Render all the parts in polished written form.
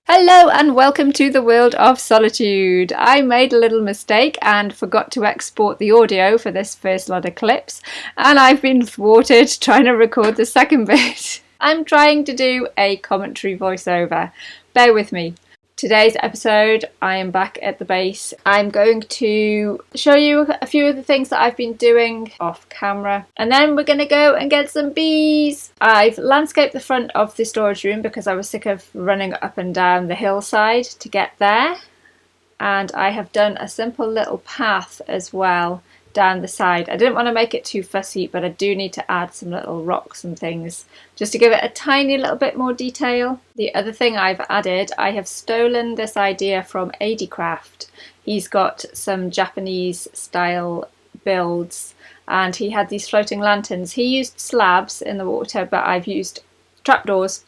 Hello and welcome to the World of Solitude. I made a little mistake and forgot to export the audio for this first lot of clips, and I've been thwarted trying to record the second bit. I'm trying to do a commentary voiceover. Bear with me. Today's episode, I am back at the base. I'm going to show you a few of the things that I've been doing off camera, and then we're going to go and get some bees. I've landscaped the front of the storage room because I was sick of running up and down the hillside to get there, and I have done a simple little path as well down the side. I didn't want to make it too fussy, but I do need to add some little rocks and things just to give it a tiny little bit more detail. The other thing I've added, I have stolen this idea from ADcraft. He's got some Japanese style builds and he had these floating lanterns. He used slabs in the water, but I've used trapdoors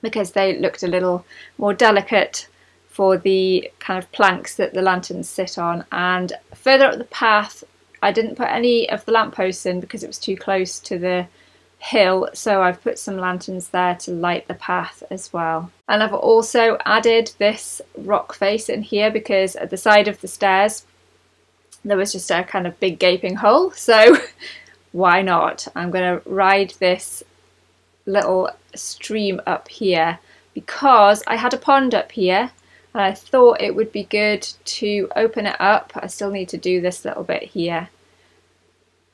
because they looked a little more delicate for the kind of planks that the lanterns sit on. And further up the path, I didn't put any of the lampposts in because it was too close to the hill, so I've put some lanterns there to light the path as well. And I've also added this rock face in here because at the side of the stairs there was just a kind of big gaping hole, so why not? I'm going to ride this little stream up here because I had a pond up here and I thought it would be good to open it up. I still need to do this little bit here,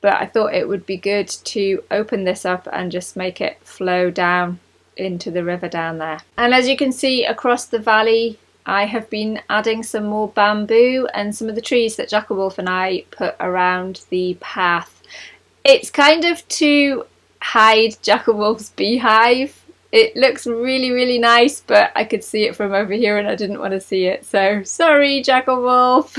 but I thought it would be good to open this up and just make it flow down into the river down there. And as you can see across the valley, I have been adding some more bamboo and some of the trees that Jackalwolf and I put around the path. It's kind of to hide Jackalwolf's beehive. It looks really nice, but I could see it from over here and I didn't want to see it. So sorry, Jackalwolf.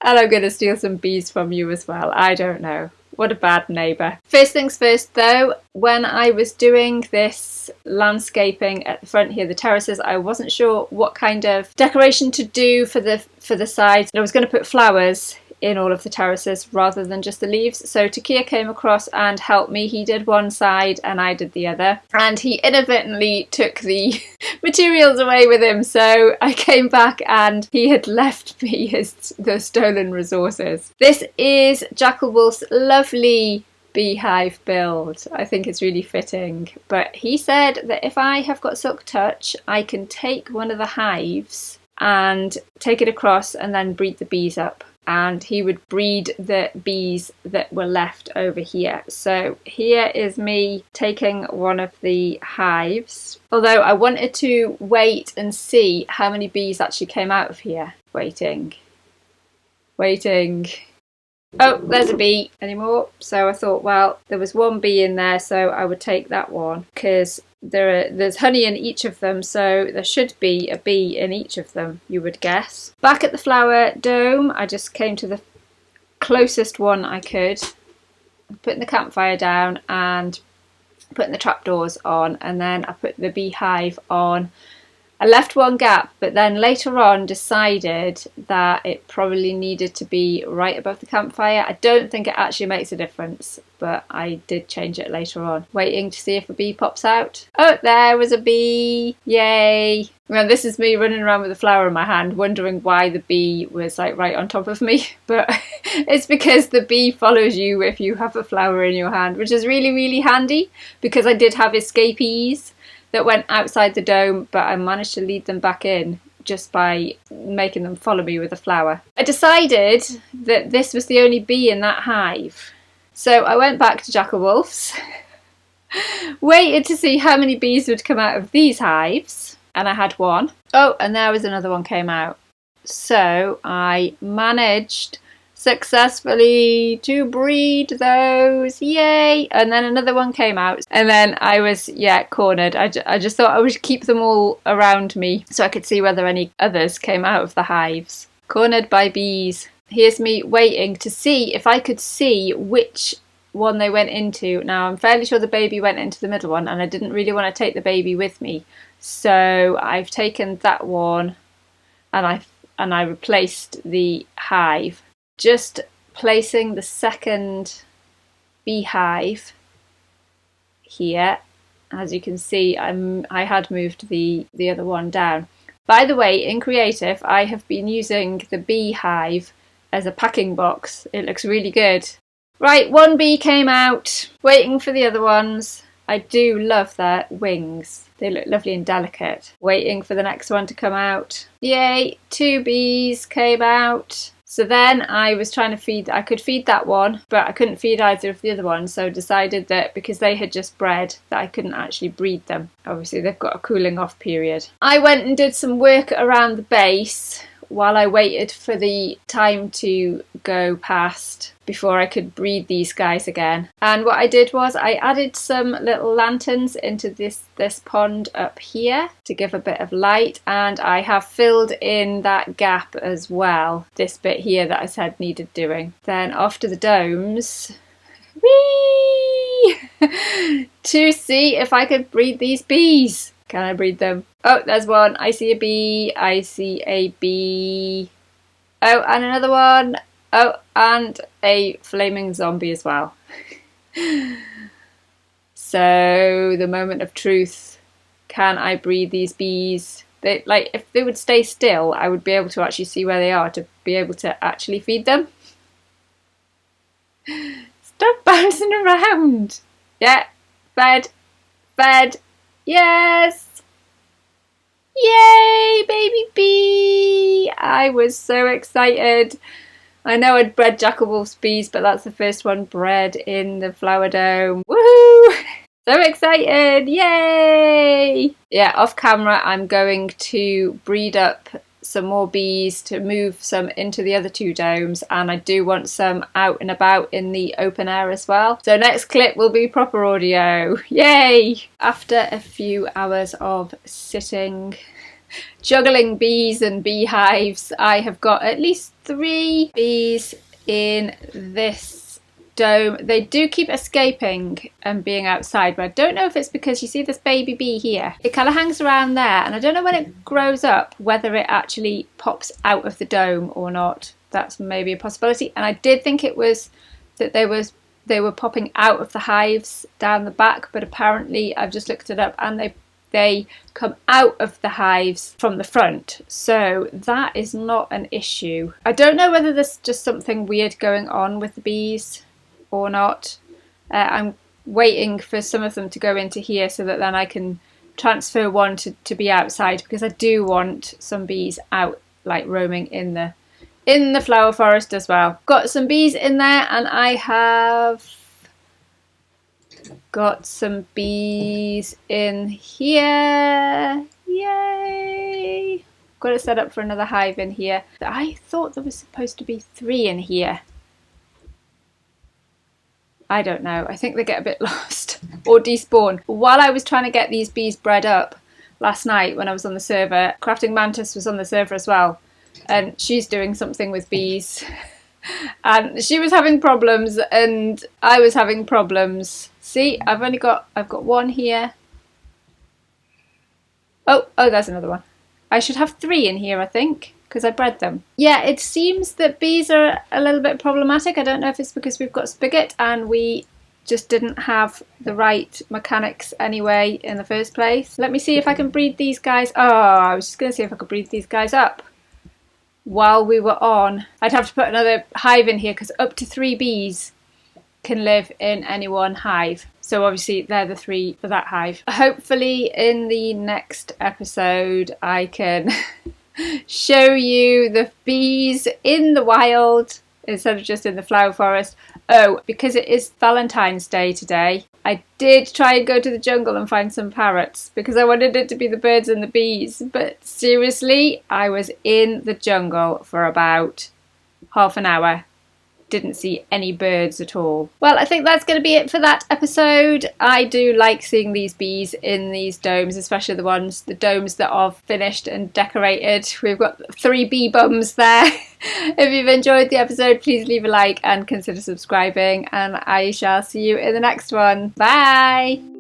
And I'm going to steal some bees from you as well. I don't know. What a bad neighbour. First things first though, when I was doing this landscaping at the front here, the terraces, I wasn't sure what kind of decoration to do for the sides. I was going to put flowers in all of the terraces rather than just the leaves. So Takia came across and helped me. He did one side and I did the other. And he inadvertently took the materials away with him. So I came back and he had left me the stolen resources. This is Jackalwolf's lovely beehive build. I think it's really fitting. But he said that if I have got silk touch, I can take one of the hives and take it across and then breed the bees up. And he would breed the bees that were left over here. So here is me taking one of the hives. Although I wanted to wait and see how many bees actually came out of here. Waiting. Oh, there's a bee. Any more? So I thought, well, there was one bee in there, so I would take that one because there's honey in each of them, so there should be a bee in each of them, you would guess. Back at the flower dome, I just came to the closest one I could, putting the campfire down and putting the trapdoors on, and then I put the beehive on. I left one gap, but then later on decided that it probably needed to be right above the campfire. I don't think it actually makes a difference, but I did change it later on. Waiting to see if a bee pops out. Oh, there was a bee! Yay! Well, this is me running around with a flower in my hand, wondering why the bee was like right on top of me. But it's because the bee follows you if you have a flower in your hand, which is really handy because I did have escapees that went outside the dome, but I managed to lead them back in just by making them follow me with a flower. I decided that this was the only bee in that hive. So I went back to Jackalwolf's, waited to see how many bees would come out of these hives, and I had one. Oh, and there was another one came out. So I managed successfully to breed those, yay! And then another one came out, and then I was cornered. I just thought I would keep them all around me so I could see whether any others came out of the hives. Cornered by bees. Here's me waiting to see if I could see which one they went into. Now I'm fairly sure the baby went into the middle one, and I didn't really want to take the baby with me, so I've taken that one and I replaced the hive. Just placing the second beehive here. As you can see, I had moved the other one down. By the way, in Creative, I have been using the beehive as a packing box. It looks really good. Right, one bee came out, waiting for the other ones. I do love their wings. They look lovely and delicate. Waiting for the next one to come out. Yay, 2 bees came out. So then I was trying to feed, I could feed that one, but I couldn't feed either of the other ones. So decided that because they had just bred, that I couldn't actually breed them. Obviously they've got a cooling off period. I went and did some work around the base while I waited for the time to go past before I could breed these guys again. And what I did was I added some little lanterns into this pond up here to give a bit of light, and I have filled in that gap as well, this bit here that I said needed doing. Then off to the domes. Whee! To see if I could breed these bees. Can I breed them? Oh, there's one. I see a bee. I see a bee. Oh, and another one. Oh, and a flaming zombie as well. So, the moment of truth. Can I breed these bees? If they would stay still, I would be able to actually see where they are to be able to actually feed them. Stop bouncing around. Yeah, fed. Fed. Yes! Yay, baby bee! I was so excited. I know I'd bred Jackalwolf's bees, but that's the first one bred in the flower dome. Woohoo! So excited! Yay! Yeah, off camera I'm going to breed up some more bees to move some into the other 2 domes, and I do want some out and about in the open air as well. So next clip will be proper audio. Yay! After a few hours of sitting, juggling bees and beehives, I have got at least 3 bees in this dome. They do keep escaping and being outside, but I don't know if it's because you see this baby bee here. It kind of hangs around there, and I don't know when it grows up whether it actually pops out of the dome or not. That's maybe a possibility. And I did think it was that they were popping out of the hives down the back, but apparently I've just looked it up and they come out of the hives from the front, so that is not an issue. I don't know whether there's just something weird going on with the bees or not. I'm waiting for some of them to go into here so that then I can transfer one to be outside, because I do want some bees out, like roaming in the flower forest as well. Got some bees in there, and I have got some bees in here. Yay! Got it set up for another hive in here. I thought there was supposed to be 3 in here. I don't know. I think they get a bit lost or despawn. While I was trying to get these bees bred up last night when I was on the server, Crafting Mantis was on the server as well, and she's doing something with bees. And she was having problems and I was having problems. See, I've got 1 here. Oh, there's another one. I should have 3 in here, I think, because I bred them. Yeah, it seems that bees are a little bit problematic. I don't know if it's because we've got Spigot and we just didn't have the right mechanics anyway in the first place. Let me see if I can breed these guys. Oh, I was just going to see if I could breed these guys up while we were on. I'd have to put another hive in here because up to 3 bees can live in any one hive. So obviously they're the 3 for that hive. Hopefully in the next episode I can show you the bees in the wild instead of just in the flower forest. Oh, because it is Valentine's Day today, I did try and go to the jungle and find some parrots because I wanted it to be the birds and the bees, but seriously, I was in the jungle for about half an hour. Didn't see any birds at all. Well, I think that's going to be it for that episode. I do like seeing these bees in these domes, especially the domes that are finished and decorated. We've got 3 bee bums there. If you've enjoyed the episode, please leave a like and consider subscribing, and I shall see you in the next one. Bye!